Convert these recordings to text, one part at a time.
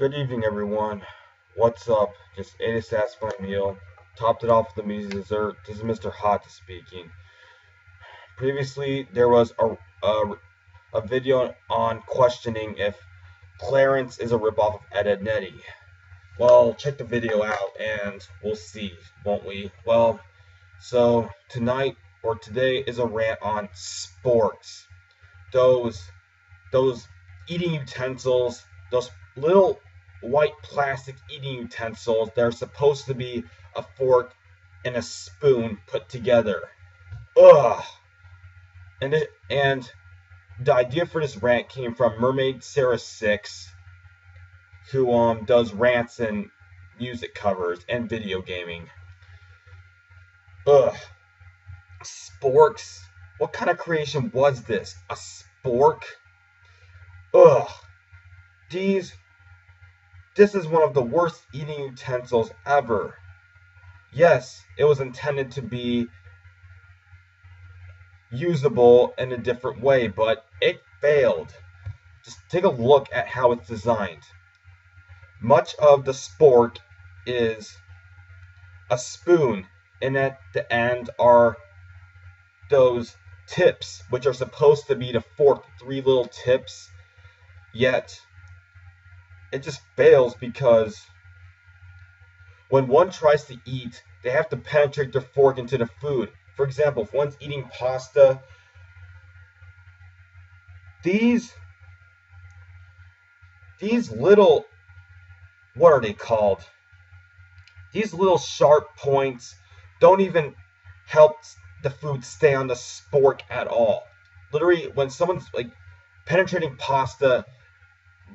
Good evening, everyone. What's up? Just ate a satisfying meal, topped it off with a measly dessert. This is Mr. Hot speaking. Previously, there was a video on questioning if Clarence is a ripoff of Ed, Edd n Eddy. Well, check the video out and we'll see, won't we? Well, so tonight or today is a rant on sporks. Those those eating utensils, those little white plastic eating utensils that are supposed to be a fork and a spoon put together. Ugh. And the idea for this rant came from Mermaid Sarah 6, who does rants and music covers and video gaming. Ugh. Sporks? What kind of creation was this? A spork? Ugh. This is one of the worst eating utensils ever. Yes, it was intended to be usable in a different way, but it failed. Just take a look at how it's designed. Much of the spork is a spoon, and at the end are those tips, which are supposed to be the fork, three little tips, yet it just fails because when one tries to eat, they have to penetrate their fork into the food. For example, if one's eating pasta, these little, what are they called? These little sharp points don't even help the food stay on the spork at all. Literally, when someone's like penetrating pasta,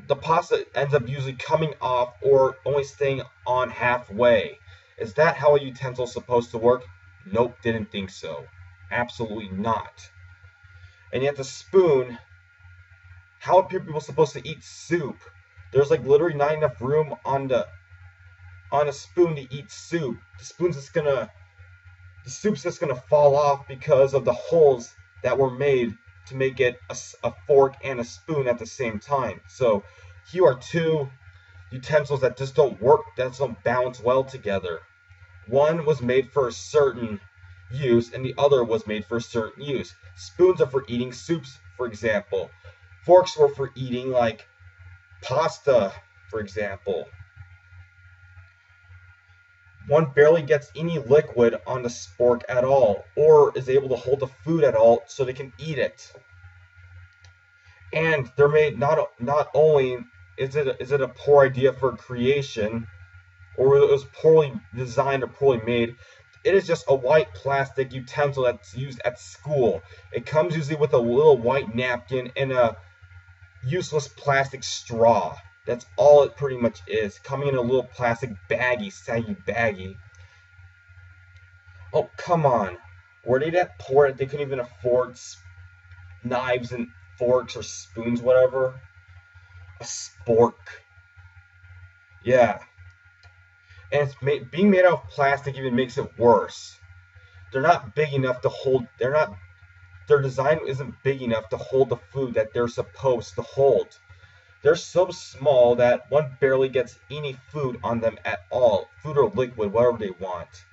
the pasta ends up usually coming off or only staying on halfway. Is that how a utensil is supposed to work? Nope, didn't think so. Absolutely not. And yet the spoon, how are people supposed to eat soup? There's like literally not enough room on a spoon to eat soup. The soup's just gonna fall off because of the holes that were made to make it a fork and a spoon at the same time. So here are two utensils that just don't work, that just don't balance well together. One was made for a certain use and the other was made for a certain use. Spoons are for eating soups, for example. Forks were for eating like pasta, for example. One barely gets any liquid on the spork at all, or is able to hold the food at all so they can eat it. And they're made not only is it a poor idea for creation, or it was poorly designed or poorly made, it is just a white plastic utensil that's used at school. It comes usually with a little white napkin and a useless plastic straw. That's all it pretty much is, coming in a little plastic baggie, saggy baggie. Oh, come on. Were they that poor that they couldn't even afford knives and forks or spoons, whatever? A spork. Yeah. And being made out of plastic even makes it worse. They're not big enough to hold, their design isn't big enough to hold the food that they're supposed to hold. They're so small that one barely gets any food on them at all. Food or liquid, whatever they want.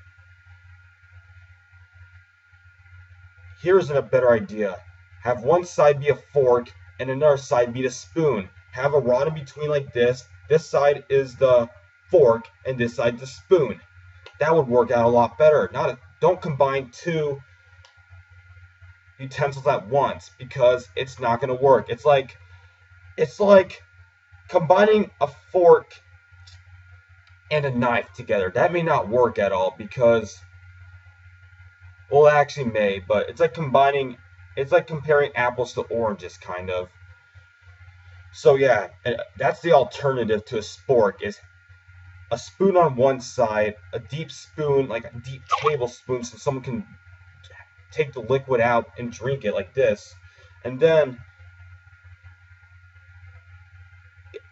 Here's a better idea. Have one side be a fork and another side be the spoon. Have a rod in between like this. This side is the fork and this side the spoon. That would work out a lot better. Don't combine two utensils at once because it's not going to work. It's like combining a fork and a knife together. That may not work at all because, well, it actually may, but it's like comparing apples to oranges, kind of. So yeah, that's the alternative to a spork, is a spoon on one side, a deep spoon, like a deep tablespoon, so someone can take the liquid out and drink it like this, and then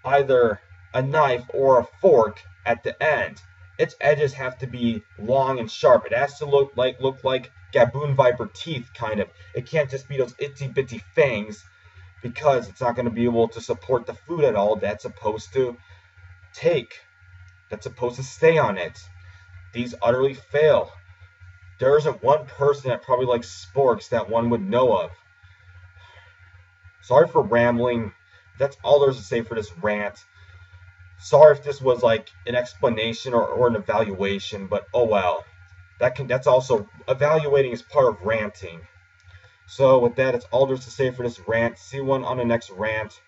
either a knife or a fork at the end. Its edges have to be long and sharp. It has to look like Gaboon Viper teeth, kind of. It can't just be those itsy bitsy fangs, because it's not going to be able to support the food at all that's supposed to take that's supposed to stay on it. These utterly fail. There isn't one person that probably likes sporks that one would know of. Sorry for rambling. That's all there's to say for this rant. Sorry if this was like an explanation or an evaluation, but oh well. That's also evaluating is part of ranting. So with that, it's all there's to say for this rant. See you on the next rant.